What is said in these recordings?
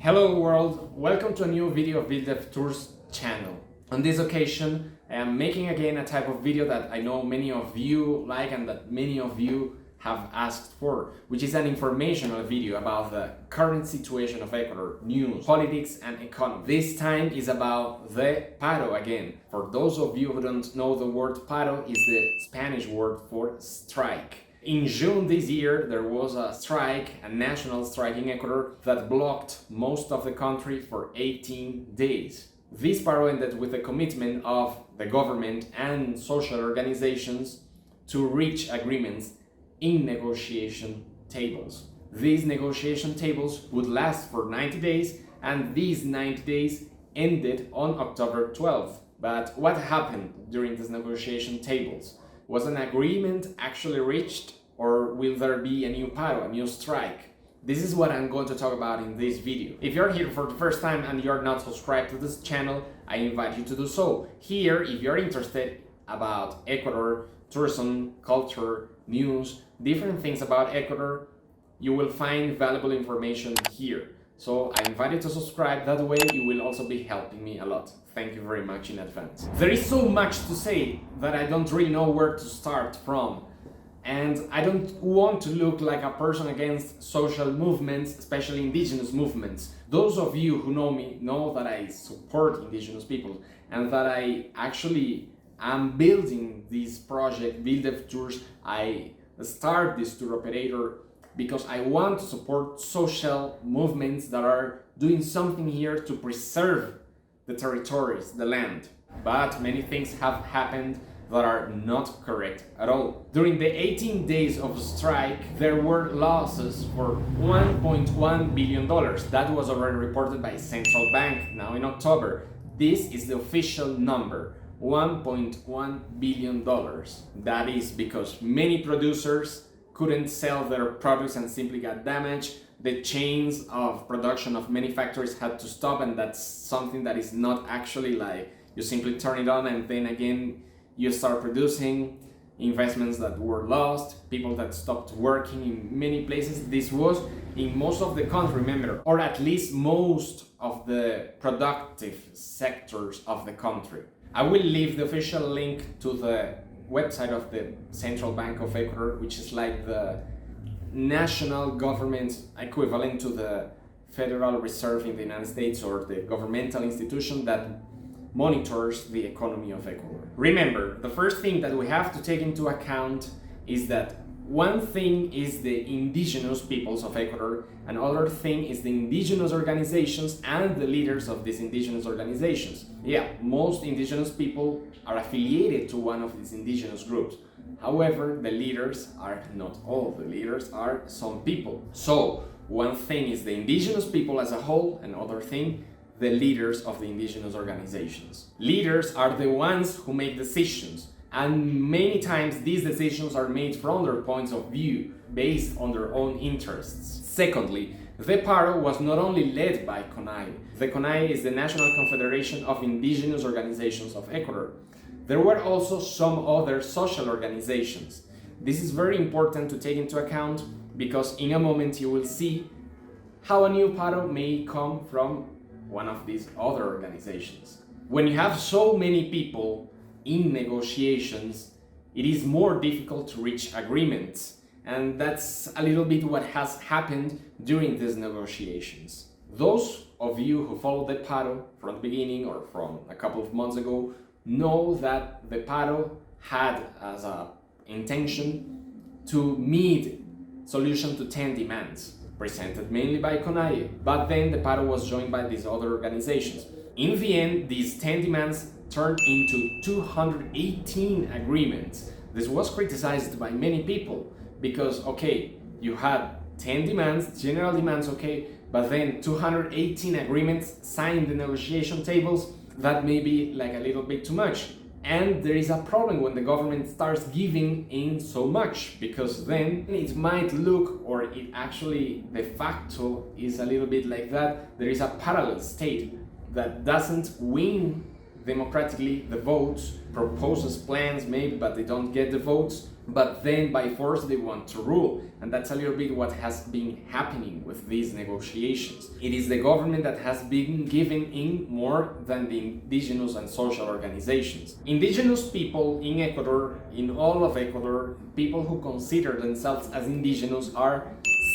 Hello world, welcome to a new video of BuildDevTours channel. On this occasion, I am making again a type of video that I know many of you like and that many of you have asked for, which is an informational video about the current situation of Ecuador, news, politics and economy. This time is about the paro again. For those of you who don't know, the word paro is the Spanish word for strike. In June this year, there was a strike, a national strike in Ecuador that blocked most of the country for 18 days. This paro ended with the commitment of the government and social organizations to reach agreements in negotiation tables. These negotiation tables would last for 90 days, and these 90 days ended on October 12th. But what happened during these negotiation tables? Was an agreement actually reached, or will there be a new paro, a new strike? This is what I'm going to talk about in this video. If you're here for the first time and you're not subscribed to this channel, I invite you to do so. Here, if you're interested about Ecuador, tourism, culture, news, different things about Ecuador, you will find valuable information here. So I invite you to subscribe, that way you will also be helping me a lot. Thank you very much in advance. There is so much to say that I don't really know where to start from. And I don't want to look like a person against social movements, especially indigenous movements. Those of you who know me know that I support indigenous people and that I actually am building this project, BuildDevTours. I start this tour operator because I want to support social movements that are doing something here to preserve the territories, the land. But many things have happened that are not correct at all. During the 18 days of strike, there were losses for $1.1 billion. That was already reported by Central Bank now in October. This is the official number, $1.1 billion. That is because many producers couldn't sell their products and simply got damaged. The chains of production of many factories had to stop, and that's something that is not actually like you simply turn it on and then again you start producing. Investments that were lost, people that stopped working in many places. This was in most of the country, remember, or at least most of the productive sectors of the country. I will leave the official link to the website of the Central Bank of Ecuador, which is like the national government equivalent to the Federal Reserve in the United States, or the governmental institution that monitors the economy of Ecuador. Remember, the first thing that we have to take into account is that one thing is the indigenous peoples of Ecuador, another thing is the indigenous organizations and the leaders of these indigenous organizations. Yeah, most indigenous people are affiliated to one of these indigenous groups. However, the leaders are not all. The leaders are some people. So, one thing is the indigenous people as a whole, another thing the leaders of the indigenous organizations. Leaders are the ones who make decisions, and many times these decisions are made from their points of view, based on their own interests. Secondly, the paro was not only led by CONAIE. The CONAIE is the National Confederation of Indigenous Organizations of Ecuador. There were also some other social organizations. This is very important to take into account because in a moment you will see how a new paro may come from one of these other organizations. When you have so many people in negotiations, it is more difficult to reach agreements. And that's a little bit what has happened during these negotiations. Those of you who followed the paro from the beginning or from a couple of months ago know that the paro had as an intention to meet solution to 10 demands, presented mainly by CONAIE, but then the paro was joined by these other organizations. In the end, these 10 demands turned into 218 agreements. This was criticized by many people because, okay, you had 10 demands, general demands, okay, but then 218 agreements signed the negotiation tables, that may be like a little bit too much. And there is a problem when the government starts giving in so much, because then it might look, or it actually de facto is a little bit like that, there is a parallel state that doesn't win democratically the votes, proposes plans maybe, but they don't get the votes, but then by force they want to rule. And that's a little bit what has been happening with these negotiations. It is the government that has been giving in more than the indigenous and social organizations. Indigenous people in Ecuador, in all of Ecuador, people who consider themselves as indigenous are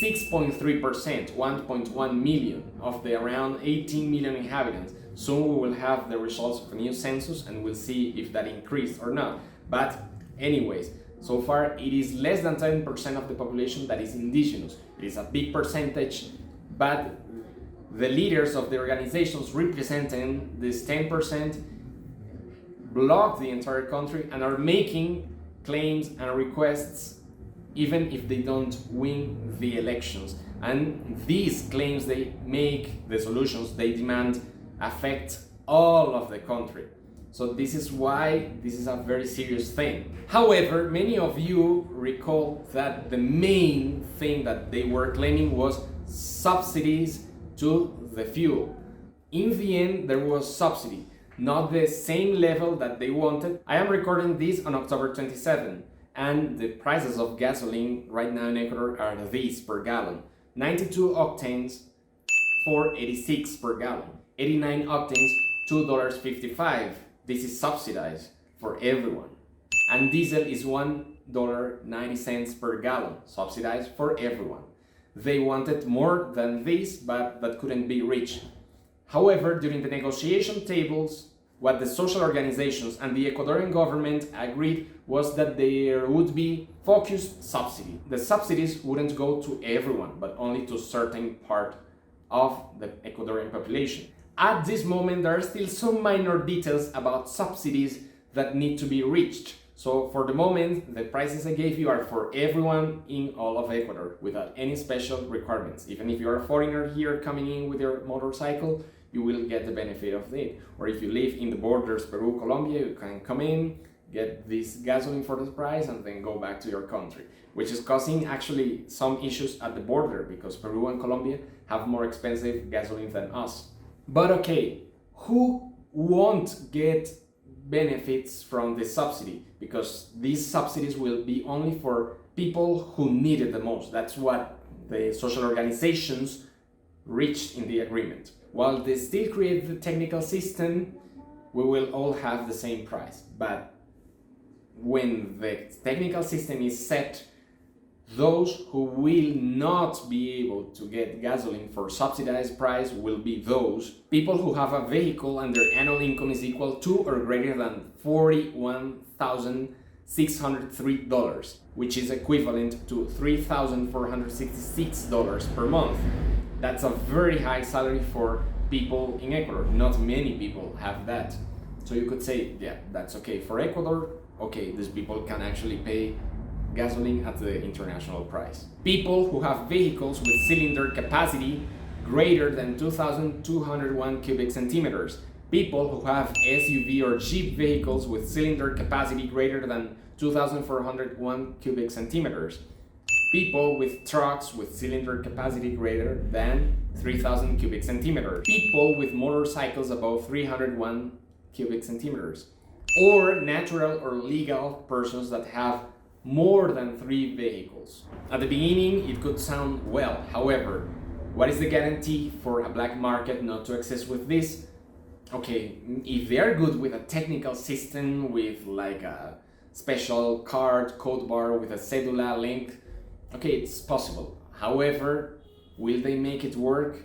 6.3%, 1.1 million of the around 18 million inhabitants. Soon we will have the results of a new census and we'll see if that increased or not. But anyways, so far it is less than 10% of the population that is indigenous. It is a big percentage, but the leaders of the organizations representing this 10% block the entire country and are making claims and requests even if they don't win the elections. And these claims they make, the solutions they demand, affect all of the country. So this is why this is a very serious thing. However, many of you recall that the main thing that they were claiming was subsidies to the fuel. In the end, there was subsidy, not the same level that they wanted. I am recording this on October 27, and the prices of gasoline right now in Ecuador are these per gallon. 92 octanes, $4.86 per gallon. 89 octanes, $2.55. This is subsidized for everyone. And diesel is $1.90 per gallon, subsidized for everyone. They wanted more than this, but that couldn't be reached. However, during the negotiation tables, what the social organizations and the Ecuadorian government agreed was that there would be focused subsidy. The subsidies wouldn't go to everyone, but only to a certain part of the Ecuadorian population. At this moment, there are still some minor details about subsidies that need to be reached. So for the moment, the prices I gave you are for everyone in all of Ecuador without any special requirements. Even if you're a foreigner here coming in with your motorcycle, you will get the benefit of it. Or if you live in the borders, Peru, Colombia, you can come in, get this gasoline for the price and then go back to your country, which is causing actually some issues at the border because Peru and Colombia have more expensive gasoline than us. But okay, who won't get benefits from the subsidy? Because these subsidies will be only for people who need it the most. That's what the social organizations reached in the agreement. While they still create the technical system, we will all have the same price. But when the technical system is set, those who will not be able to get gasoline for subsidized price will be those people who have a vehicle and their annual income is equal to or greater than $41,603, which is equivalent to $3,466 per month. That's a very high salary for people in Ecuador. Not many people have that. So you could say, yeah, that's okay. For Ecuador, okay, these people can actually pay gasoline at the international price. People who have vehicles with cylinder capacity greater than 2,201 cubic centimeters. People who have SUV or Jeep vehicles with cylinder capacity greater than 2,401 cubic centimeters. People with trucks with cylinder capacity greater than 3,000 cubic centimeters. People with motorcycles above 301 cubic centimeters. Or natural or legal persons that have more than 3 vehicles. At the beginning, it could sound well. However, what is the guarantee for a black market not to exist with this? Okay, if they are good with a technical system, with like a special card, code bar with a cedula link, okay, it's possible. However, will they make it work?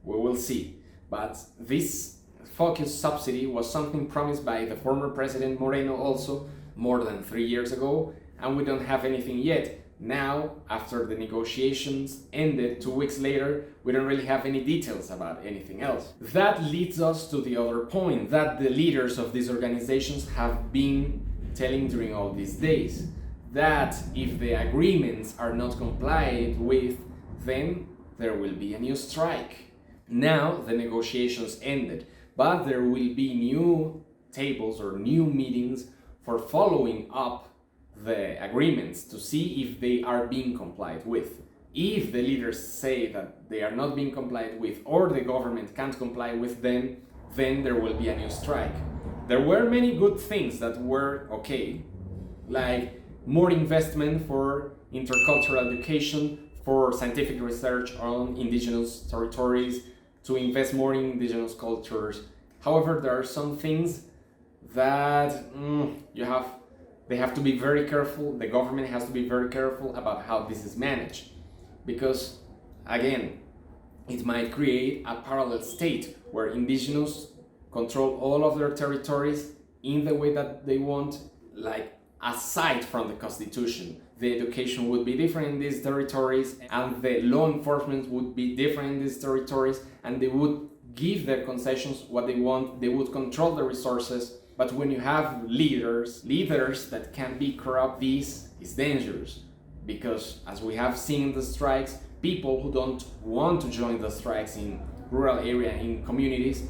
We will see. But this focused subsidy was something promised by the former President Moreno also more than 3 years ago, and we don't have anything yet. Now, after the negotiations ended 2 weeks later, we don't really have any details about anything else. That leads us to the other point that the leaders of these organizations have been telling during all these days, that if the agreements are not complied with, then there will be a new strike. Now the negotiations ended, but there will be new tables or new meetings for following up the agreements to see if they are being complied with. If the leaders say that they are not being complied with or the government can't comply with them, then there will be a new strike. There were many good things that were okay, like more investment for intercultural education, for scientific research on indigenous territories, to invest more in indigenous cultures. However, there are some things that they have to be very careful. The government has to be very careful about how this is managed, because again, it might create a parallel state where indigenous control all of their territories in the way that they want, like aside from the constitution. The education would be different in these territories, and the law enforcement would be different in these territories, and they would give their concessions what they want. They would control the resources. But when you have leaders that can be corrupt, this is dangerous, because as we have seen in the strikes, people who don't want to join the strikes in rural area, in communities,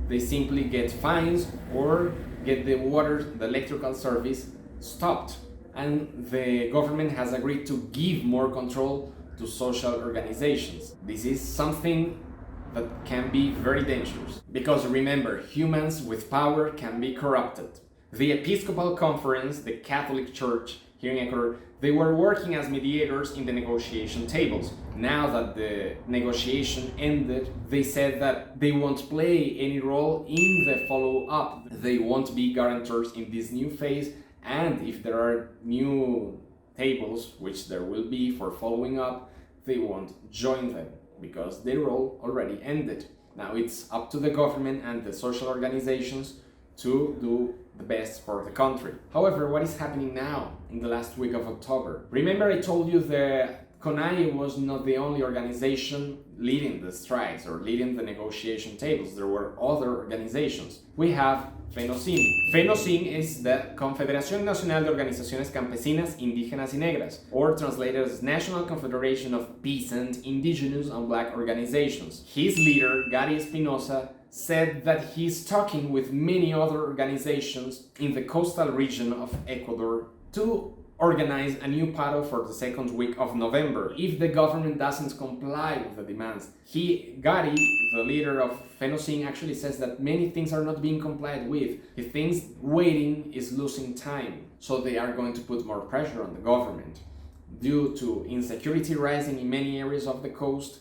they simply get fines or get the electrical service stopped. And the government has agreed to give more control to social organizations. This is something that can be very dangerous, because remember, humans with power can be corrupted. The Episcopal Conference, the Catholic Church here in Ecuador, they were working as mediators in the negotiation tables. Now that the negotiation ended, they said that they won't play any role in the follow-up. They won't be guarantors in this new phase, and if there are new tables, which there will be for following up, they won't join them, because their role already ended. Now it's up to the government and the social organizations to do the best for the country. However, what is happening now in the last week of October? Remember I told you that CONAIE was not the only organization leading the strikes or leading the negotiation tables. There were other organizations. We have FENOCIN. FENOCIN is the Confederación Nacional de Organizaciones Campesinas, Indígenas y Negras, or translated as National Confederation of Peasant, Indigenous and Black Organizations. His leader, Gary Espinosa, said that he's talking with many other organizations in the coastal region of Ecuador to organize a new paro for the second week of November if the government doesn't comply with the demands. Gary, the leader of FENOCIN, actually says that many things are not being complied with. He thinks waiting is losing time, so they are going to put more pressure on the government. Due to insecurity rising in many areas of the coast,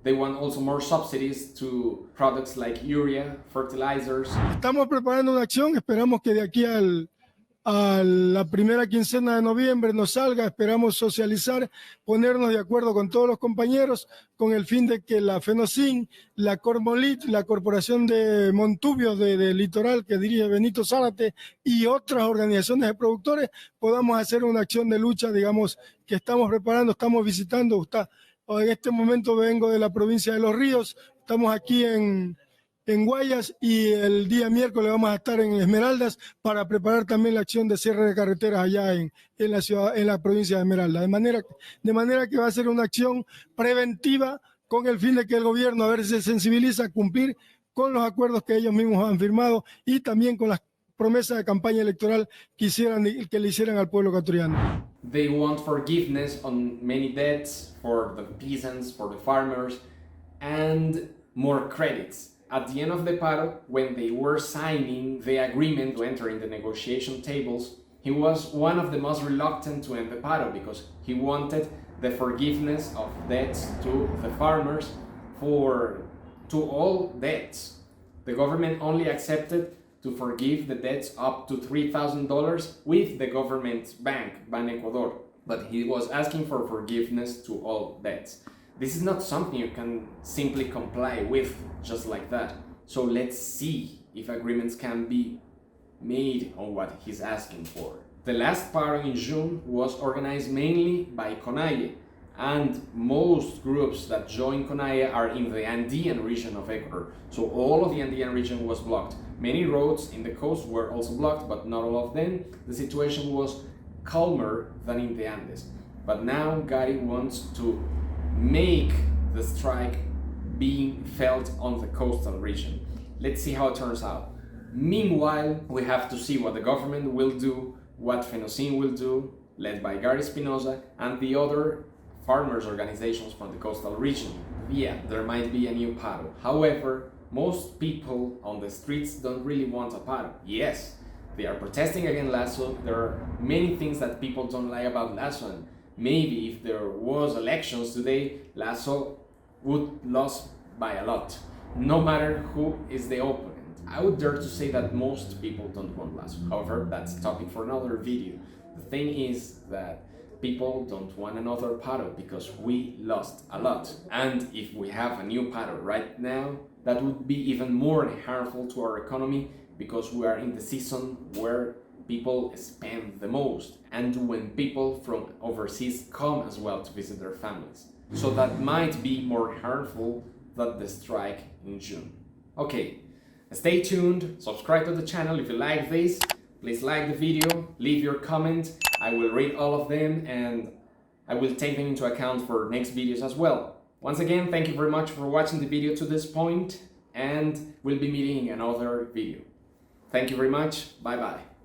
they want also more subsidies to products like urea, fertilizers. Estamos preparando una acción, esperamos que de aquí a la primera quincena de noviembre nos salga, esperamos socializar, ponernos de acuerdo con todos los compañeros con el fin de que la FENOCIN, la Cormolit, la Corporación de Montubio de Litoral que dirige Benito Zárate y otras organizaciones de productores podamos hacer una acción de lucha, digamos, que estamos preparando, estamos visitando. En este momento vengo de la provincia de Los Ríos, estamos aquí en Guayas y el día miércoles vamos a estar en Esmeraldas para preparar también la acción de cierre de carreteras allá en la provincia de Esmeraldas. De manera que va a ser una acción preventiva con el fin de que el gobierno a ver si se sensibiliza a cumplir con los acuerdos que ellos mismos han firmado y también con las promesas de campaña electoral que le hicieran al pueblo ecuatoriano. They want forgiveness on many debts for the peasants, for the farmers, and more credits. At the end of the paro, when they were signing the agreement to enter in the negotiation tables, he was one of the most reluctant to end the paro because he wanted the forgiveness of debts to the farmers to all debts. The government only accepted to forgive the debts up to $3,000 with the government's bank, Ban Ecuador, but he was asking for forgiveness to all debts. This is not something you can simply comply with just like that. So let's see if agreements can be made on what he's asking for. The last paro in June was organized mainly by CONAIE, and most groups that join CONAIE are in the Andean region of Ecuador. So all of the Andean region was blocked. Many roads in the coast were also blocked, but not all of them. The situation was calmer than in the Andes. But now Gary wants to make the strike being felt on the coastal region. Let's see how it turns out. Meanwhile, we have to see what the government will do, what FENOCIN will do, led by Gary Espinosa, and the other farmers' organizations from the coastal region. Yeah, there might be a new paro. However, most people on the streets don't really want a paro. Yes, they are protesting against Lasso. There are many things that people don't like about Lasso, and maybe if there was elections today, Lasso would lose by a lot, no matter who is the opponent. I would dare to say that most people don't want Lasso. However, that's a topic for another video. The thing is that people don't want another paro because we lost a lot. And if we have a new paro right now, that would be even more harmful to our economy because we are in the season where people spend the most and when people from overseas come as well to visit their families. So that might be more harmful than the strike in June. Okay, stay tuned, subscribe to the channel if you like this, please like the video, leave your comment, I will read all of them and I will take them into account for next videos as well. Once again, thank you very much for watching the video to this point and we'll be meeting in another video. Thank you very much, bye bye.